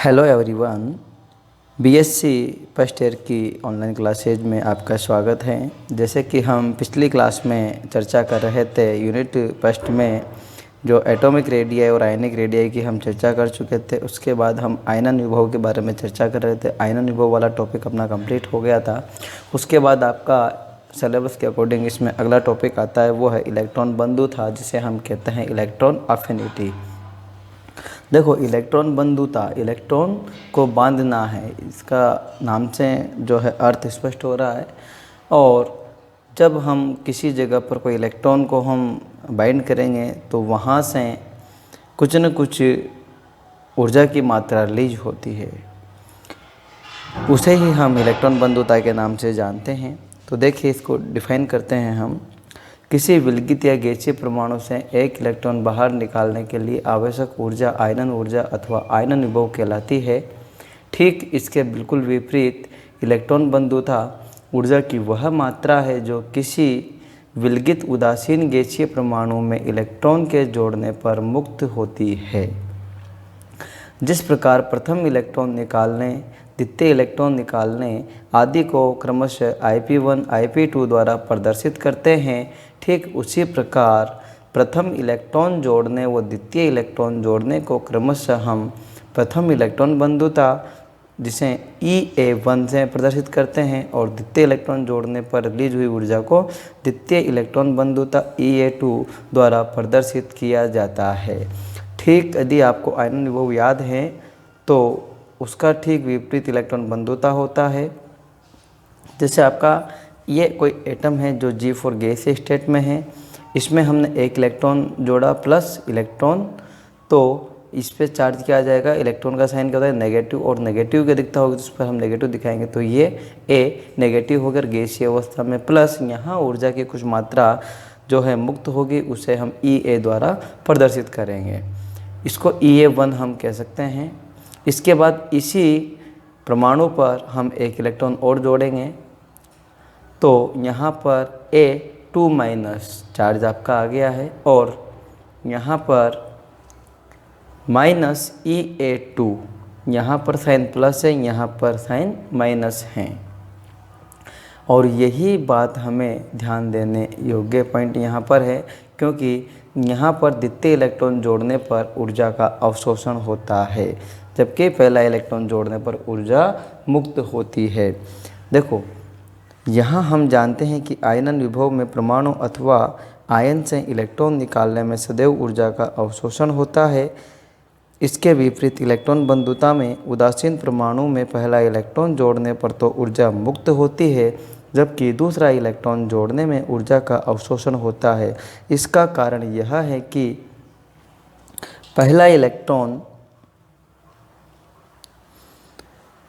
Hello everyone. BSc first year की online classes में आपका स्वागत है। जैसे कि हम पिछली क्लास में चर्चा कर रहे थे, यूनिट फर्स्ट में जो एटॉमिक रेडियाई और आयनिक रेडियाई की हम चर्चा कर चुके थे। उसके बाद हम आयनन विभव के बारे में चर्चा कर रहे थे। आयनन विभव वाला टॉपिक अपना कंप्लीट हो गया था। उसके बाद आपका सिलेबस के अकॉर्डिंग इसमें अगला टॉपिक आता है, वो है इलेक्ट्रॉन बंधुता, जिसे हम कहते हैं इलेक्ट्रॉन अफिनिटी। देखो, इलेक्ट्रॉन बंधुता, इलेक्ट्रॉन को बांधना है, इसका नाम से जो है अर्थ स्पष्ट हो रहा है। और जब हम किसी जगह पर कोई इलेक्ट्रॉन को हम बाइंड करेंगे तो वहाँ से कुछ न कुछ ऊर्जा की मात्रा रिलीज होती है, उसे ही हम इलेक्ट्रॉन बंधुता के नाम से जानते हैं। तो देखिए, इसको डिफाइन करते हैं हम। किसी विलगित या गैसीय परमाणु से एक इलेक्ट्रॉन बाहर निकालने के लिए आवश्यक ऊर्जा आयनन ऊर्जा अथवा आयनन विभव कहलाती है। ठीक इसके बिल्कुल विपरीत इलेक्ट्रॉन बंधुता ऊर्जा की वह मात्रा है जो किसी विलगित उदासीन गैसीय परमाणु में इलेक्ट्रॉन के जोड़ने पर मुक्त होती है। जिस प्रकार प्रथम इलेक्ट्रॉन निकालने, द्वितीय इलेक्ट्रॉन निकालने आदि को क्रमशः IP1, IP2 द्वारा प्रदर्शित करते हैं, ठीक उसी प्रकार प्रथम इलेक्ट्रॉन जोड़ने व द्वितीय इलेक्ट्रॉन जोड़ने को क्रमशः हम प्रथम इलेक्ट्रॉन बंधुता, जिसे EA1 से प्रदर्शित करते हैं, और द्वितीय इलेक्ट्रॉन जोड़ने पर रिलीज हुई ऊर्जा को द्वितीय इलेक्ट्रॉन बंधुता EA2 द्वारा प्रदर्शित किया जाता है। ठीक यदि आपको आयनन विभव याद है तो उसका ठीक विपरीत इलेक्ट्रॉन बंधुता होता है। जैसे आपका ये कोई एटम है जो G4 गैसीय स्टेट में है, इसमें हमने एक इलेक्ट्रॉन जोड़ा प्लस इलेक्ट्रॉन, तो इस पे चार्ज किया जाएगा। इलेक्ट्रॉन का साइन क्या होता है? नेगेटिव, और नेगेटिव के दिखता होगा तो उस पर हम नेगेटिव दिखाएंगे, तो ये A नेगेटिव होकर गैसीय अवस्था में, प्लस यहाँ ऊर्जा की कुछ मात्रा जो है मुक्त होगी, उसे हम EA द्वारा प्रदर्शित करेंगे। इसको EA1 हम कह सकते हैं। इसके बाद इसी परमाणु पर हम एक इलेक्ट्रॉन और जोड़ेंगे, तो यहाँ पर A2 माइनस चार्ज आपका आ गया है, और यहाँ पर माइनस EA2, यहाँ पर साइन प्लस है, यहाँ पर साइन माइनस है। और यही बात हमें ध्यान देने योग्य पॉइंट यहाँ पर है, क्योंकि यहाँ पर द्वितीय इलेक्ट्रॉन जोड़ने पर ऊर्जा का अवशोषण होता है, जबकि पहला इलेक्ट्रॉन जोड़ने पर ऊर्जा मुक्त होती है। देखो, यहाँ हम जानते हैं कि आयनन विभव में परमाणु अथवा आयन से इलेक्ट्रॉन निकालने में सदैव ऊर्जा का अवशोषण होता है। इसके विपरीत इलेक्ट्रॉन बंधुता में उदासीन परमाणु में पहला इलेक्ट्रॉन जोड़ने पर तो ऊर्जा मुक्त होती है, जबकि दूसरा इलेक्ट्रॉन जोड़ने में ऊर्जा का अवशोषण होता है। इसका कारण यह है कि पहला इलेक्ट्रॉन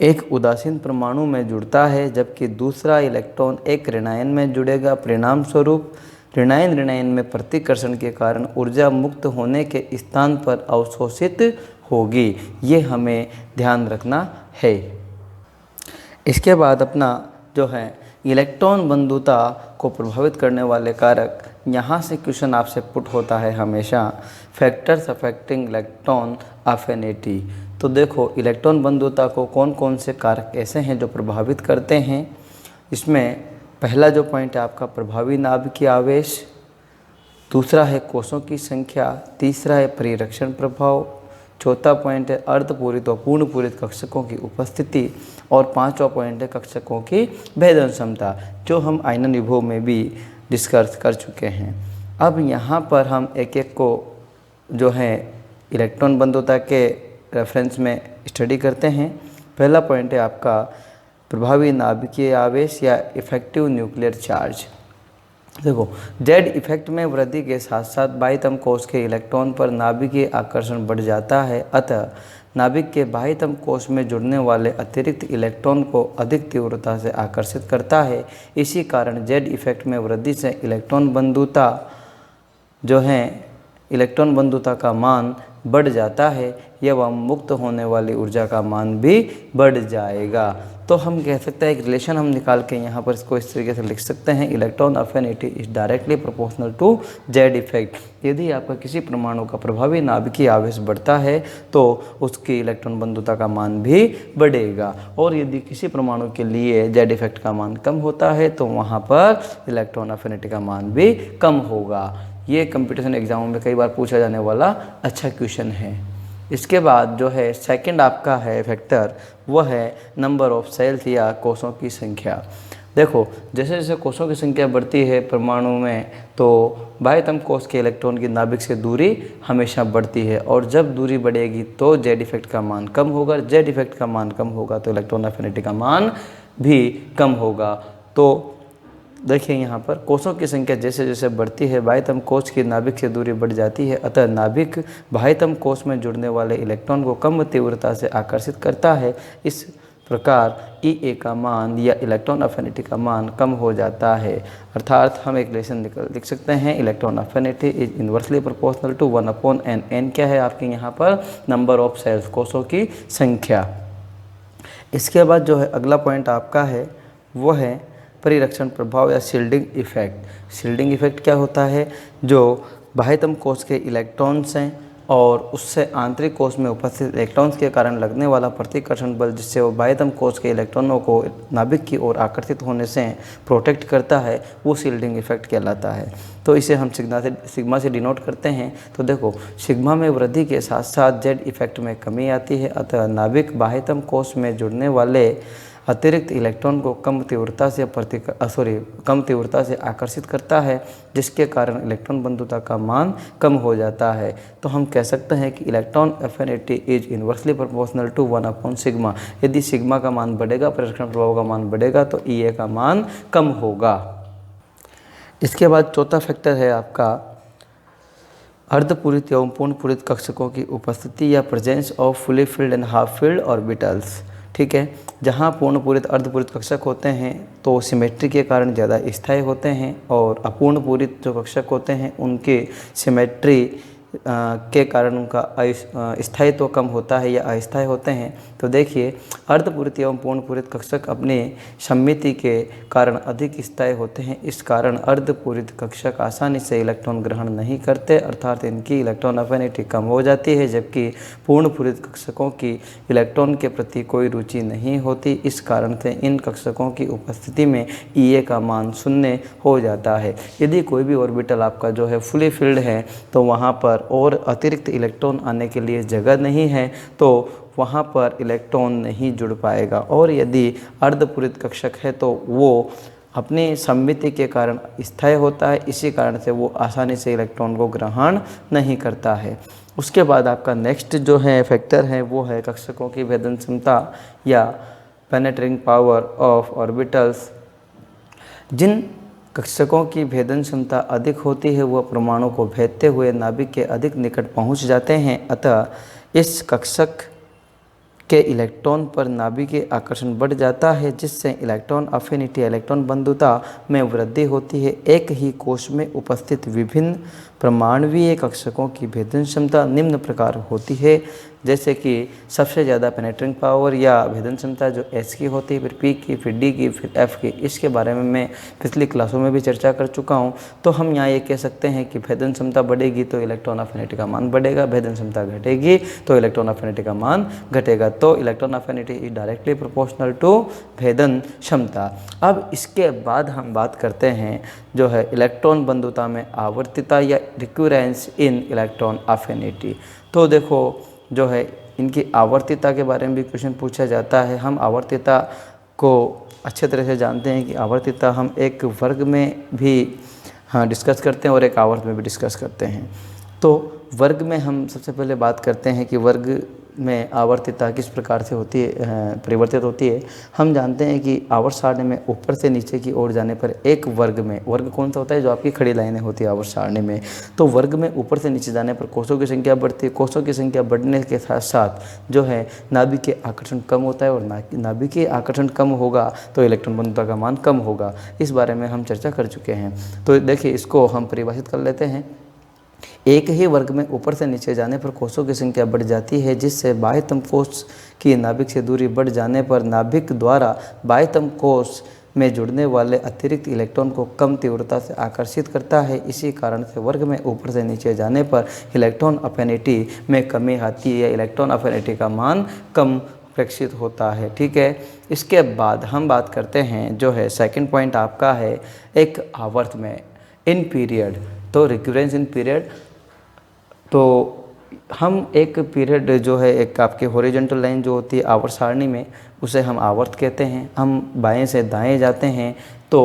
एक उदासीन परमाणु में जुड़ता है, जबकि दूसरा इलेक्ट्रॉन एक ऋणायन में जुड़ेगा। परिणाम स्वरूप ऋणायन में प्रतिकर्षण के कारण ऊर्जा मुक्त होने के स्थान पर अवशोषित होगी। ये हमें ध्यान रखना है। इसके बाद अपना जो है इलेक्ट्रॉन बंधुता को प्रभावित करने वाले कारक, यहाँ से क्वेश्चन आपसे पुट होता है हमेशा, फैक्टर्स अफेक्टिंग इलेक्ट्रॉन अफिनिटी। तो देखो, इलेक्ट्रॉन बंधुता को कौन कौन से कारक ऐसे हैं जो प्रभावित करते हैं। इसमें पहला जो पॉइंट है आपका प्रभावी नाभिकीय आवेश, दूसरा है कोषों की संख्या, तीसरा है परिरक्षण प्रभाव, चौथा पॉइंट है अर्धपूरित व पूर्ण पूरित कक्षकों की उपस्थिति, और पांचवा पॉइंट है कक्षकों की भेदन क्षमता, जो हम आयनन विभव में भी डिस्कस कर चुके हैं। अब यहाँ पर हम एक एक को जो है इलेक्ट्रॉन बंधुता के रेफरेंस में स्टडी करते हैं। पहला पॉइंट है आपका प्रभावी नाभिकीय आवेश या इफेक्टिव न्यूक्लियर चार्ज। देखो, जेड इफेक्ट में वृद्धि के साथ साथ बाह्यतम कोश के इलेक्ट्रॉन पर नाभिकीय आकर्षण बढ़ जाता है, अतः नाभिक के बाह्यतम कोश में जुड़ने वाले अतिरिक्त इलेक्ट्रॉन को अधिक तीव्रता से आकर्षित करता है। इसी कारण जेड इफेक्ट में वृद्धि से इलेक्ट्रॉन बंधुता जो है, इलेक्ट्रॉन बंधुता का मान बढ़ जाता है, एवं मुक्त होने वाली ऊर्जा का मान भी बढ़ जाएगा। तो हम कह सकते हैं एक रिलेशन हम निकाल के यहाँ पर इसको इस तरीके से लिख सकते हैं, electron affinity is directly proportional to Z effect. यदि आपका किसी परमाणु का प्रभावी नाभिकीय आवेश बढ़ता है तो उसकी इलेक्ट्रॉन बंधुता का मान भी बढ़ेगा, और यदि किसी परमाणु के लिए जेड इफेक्ट का मान कम होता है तो वहाँ पर इलेक्ट्रॉन अफिनिटी का मान भी कम होगा। ये कंपटीशन एग्जामों में कई बार पूछा जाने वाला अच्छा क्वेश्चन है। इसके बाद जो है सेकंड आपका है फैक्टर, वो है नंबर ऑफ सेल्स या कोषों की संख्या। देखो जैसे जैसे कोषों की संख्या बढ़ती है परमाणु में तो बाह्यतम कोष के इलेक्ट्रॉन की नाभिक से दूरी हमेशा बढ़ती है, और जब दूरी बढ़ेगी तो जेड इफेक्ट का मान कम होगा, जेड इफेक्ट का मान कम होगा तो इलेक्ट्रॉन अफिनिटी का मान भी कम होगा। तो देखिए यहाँ पर कोषों की संख्या जैसे जैसे बढ़ती है बाह्यतम कोष की नाभिक से दूरी बढ़ जाती है, अतः नाभिक बाह्यतम कोष में जुड़ने वाले इलेक्ट्रॉन को कम तीव्रता से आकर्षित करता है। इस प्रकार E का मान या इलेक्ट्रॉन अफिनिटी का मान कम हो जाता है। अर्थात हम एक रिलेशन लिख सकते हैं, electron affinity is inversely proportional to 1/n। n क्या है आपके यहाँ पर, नंबर ऑफ सेल्स, कोषों की संख्या। इसके बाद जो है अगला पॉइंट आपका है वो है परिरक्षण प्रभाव या शील्डिंग इफेक्ट। शील्डिंग इफेक्ट क्या होता है, जो बाह्यतम कोष के इलेक्ट्रॉन्स हैं और उससे आंतरिक कोष में उपस्थित इलेक्ट्रॉन्स के कारण लगने वाला प्रतिकर्षण बल, जिससे वो बाह्यतम कोष के इलेक्ट्रॉनों को नाभिक की ओर आकर्षित होने से प्रोटेक्ट करता है, वो शील्डिंग इफेक्ट कहलाता है। तो इसे हम सिग्मा से डिनोट करते हैं। तो देखो सिग्मा में वृद्धि के साथ साथ जेड इफेक्ट में कमी आती है, अतः नाभिक बाह्यतम कोष में जुड़ने वाले अतिरिक्त इलेक्ट्रॉन को कम तीव्रता से आकर्षित करता है, जिसके कारण इलेक्ट्रॉन बंधुता का मान कम हो जाता है। तो हम कह सकते हैं कि electron affinity is inversely proportional to 1/सिग्मा। यदि सिग्मा का मान बढ़ेगा, परिरक्षण प्रभाव का मान बढ़ेगा तो E का मान कम होगा। इसके बाद चौथा फैक्टर है आपका अर्धपूरित एवं पूर्ण पूरित कक्षकों की उपस्थिति या presence of fully filled and half filled orbitals. ठीक है, जहाँ पूर्ण पूरित अर्धपूरित कक्षक होते हैं तो सिमेट्री के कारण ज़्यादा स्थायी होते हैं, और अपूर्ण पूरित जो कक्षक होते हैं उनके सिमेट्री के कारण उनका स्थायित्व कम होता है या अस्थायी होते हैं। तो देखिए अर्धपूरित एवं पूर्ण पूरित कक्षक अपनी सममिति के कारण अधिक स्थायी होते हैं। इस कारण अर्धपूरित कक्षक आसानी से इलेक्ट्रॉन ग्रहण नहीं करते, अर्थात इनकी इलेक्ट्रॉन अफिनिटी कम हो जाती है, जबकि पूर्ण पूरित कक्षकों की इलेक्ट्रॉन के प्रति कोई रुचि नहीं होती। इस कारण से इन कक्षकों की उपस्थिति में E का मान 0 हो जाता है। यदि कोई भी ऑर्बिटल आपका जो है फुली फिल्ड है तो वहाँ पर और अतिरिक्त इलेक्ट्रॉन आने के लिए जगह नहीं है, तो वहाँ पर इलेक्ट्रॉन नहीं जुड़ पाएगा। और यदि अर्धपूरित कक्षक है तो वो अपनी सममिति के कारण स्थायी होता है, इसी कारण से वो आसानी से इलेक्ट्रॉन को ग्रहण नहीं करता है। उसके बाद आपका नेक्स्ट जो है फैक्टर है वो है कक्षकों की भेदन क्षमता या पेनेट्रिंग पावर ऑफ ऑर्बिटल्स। जिन कक्षकों की भेदन क्षमता अधिक होती है वह परमाणु को भेदते हुए नाभिक के अधिक निकट पहुंच जाते हैं, अतः इस कक्षक के इलेक्ट्रॉन पर नाभिकीय आकर्षण बढ़ जाता है, जिससे इलेक्ट्रॉन अफिनिटी इलेक्ट्रॉन बंधुता में वृद्धि होती है। एक ही कोश में उपस्थित विभिन्न परमाणुवीय कक्षकों की भेदन क्षमता निम्न प्रकार होती है, जैसे कि सबसे ज़्यादा पेनेट्रिंग पावर या भेदन क्षमता जो H की होती है, फिर P की, फिर D की, फिर F की। इसके बारे में मैं पिछली क्लासों में भी चर्चा कर चुका हूँ। तो हम यहाँ ये कह सकते हैं कि भेदन क्षमता बढ़ेगी तो इलेक्ट्रॉन अफिनिटी का मान बढ़ेगा, भेदन क्षमता घटेगी तो इलेक्ट्रॉन अफिनिटी का मान घटेगा। तो electron affinity is directly proportional to भेदन क्षमता। अब इसके बाद हम बात करते हैं जो है इलेक्ट्रॉन बंधुता में आवर्तिता या रिक्यूरेंस इन इलेक्ट्रॉन अफिनिटी। तो देखो जो है इनकी आवर्तिता के बारे में भी क्वेश्चन पूछा जाता है। हम आवर्तिता को अच्छे तरह से जानते हैं कि आवर्तिता हम एक वर्ग में भी डिस्कस करते हैं और एक आवर्त में भी डिस्कस करते हैं। तो वर्ग में हम सबसे पहले बात करते हैं कि वर्ग में आवर्तिता किस प्रकार से होती है, परिवर्तित होती है। हम जानते हैं कि आवर्त सारणी में ऊपर से नीचे की ओर जाने पर एक वर्ग में, वर्ग कौन सा होता है, जो आपकी खड़ी लाइनें होती है आवर्त सारणी में, तो वर्ग में ऊपर से नीचे जाने पर कोषों की संख्या बढ़ती है। कोषों की संख्या बढ़ने के साथ साथ जो है नाभिकीय आकर्षण कम होता है, और नाभिकीय आकर्षण कम होगा तो इलेक्ट्रॉन बंधुता का मान कम होगा। इस बारे में हम चर्चा कर चुके हैं। तो देखिए इसको हम परिभाषित कर लेते हैं। एक ही वर्ग में ऊपर से नीचे जाने पर कोषों की संख्या बढ़ जाती है, जिससे बाह्यतम कोष की नाभिक से दूरी बढ़ जाने पर नाभिक द्वारा बाह्यतम कोष में जुड़ने वाले अतिरिक्त इलेक्ट्रॉन को कम तीव्रता से आकर्षित करता है। इसी कारण से वर्ग में ऊपर से नीचे जाने पर इलेक्ट्रॉन अफिनिटी में कमी आती है, इलेक्ट्रॉन अफिनिटी का मान कम प्रेक्षित होता है। ठीक है, इसके बाद हम बात करते हैं जो है सेकंड पॉइंट आपका है एक आवर्त में इन पीरियड, तो रिकरेंस इन पीरियड। तो हम एक पीरियड जो है एक आपके हॉरिजॉन्टल लाइन जो होती है आवर्त सारणी में, उसे हम आवर्त कहते हैं। हम बाएं से दाएं जाते हैं तो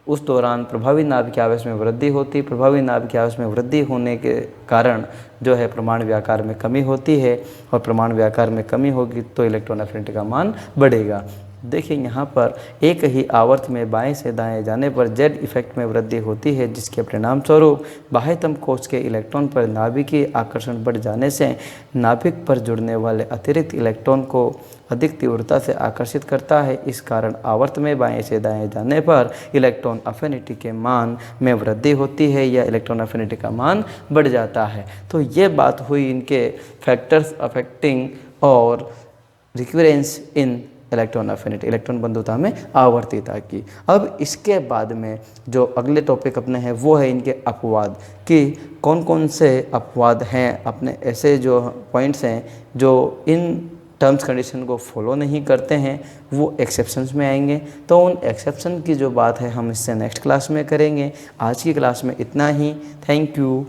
उस दौरान प्रभावी नाभिकीय आवेश में वृद्धि होती है। प्रभावी नाभिकीय आवेश में वृद्धि होने के कारण जो है परमाणु आकार में कमी होती है, और परमाणु आकार में कमी होगी तो इलेक्ट्रॉन अफिनिटी का मान बढ़ेगा। देखिए यहाँ पर एक ही आवर्त में बाएं से दाएं जाने पर जेड इफेक्ट में वृद्धि होती है, जिसके परिणाम स्वरूप बाह्यतम कोष के इलेक्ट्रॉन पर नाभिकीय आकर्षण बढ़ जाने से नाभिक पर जुड़ने वाले अतिरिक्त इलेक्ट्रॉन को अधिक तीव्रता से आकर्षित करता है। इस कारण आवर्त में बाएं से दाएं जाने पर इलेक्ट्रॉन अफिनिटी के मान में वृद्धि होती है या इलेक्ट्रॉन अफिनिटी का मान बढ़ जाता है। तो ये बात हुई इनके फैक्टर्स अफेक्टिंग और रिक्वेरेंस इन इलेक्ट्रॉन अफिनिटी, इलेक्ट्रॉन बंधुता में आवर्तिता की। अब इसके बाद में जो अगले टॉपिक अपने हैं वो है इनके अपवाद, कि कौन कौन से अपवाद हैं, अपने ऐसे जो पॉइंट्स हैं जो इन टर्म्स कंडीशन को फॉलो नहीं करते हैं, वो एक्सेप्शंस में आएंगे। तो उन एक्सेप्शन की जो बात है हम इससे नेक्स्ट क्लास में करेंगे। आज की क्लास में इतना ही। Thank you.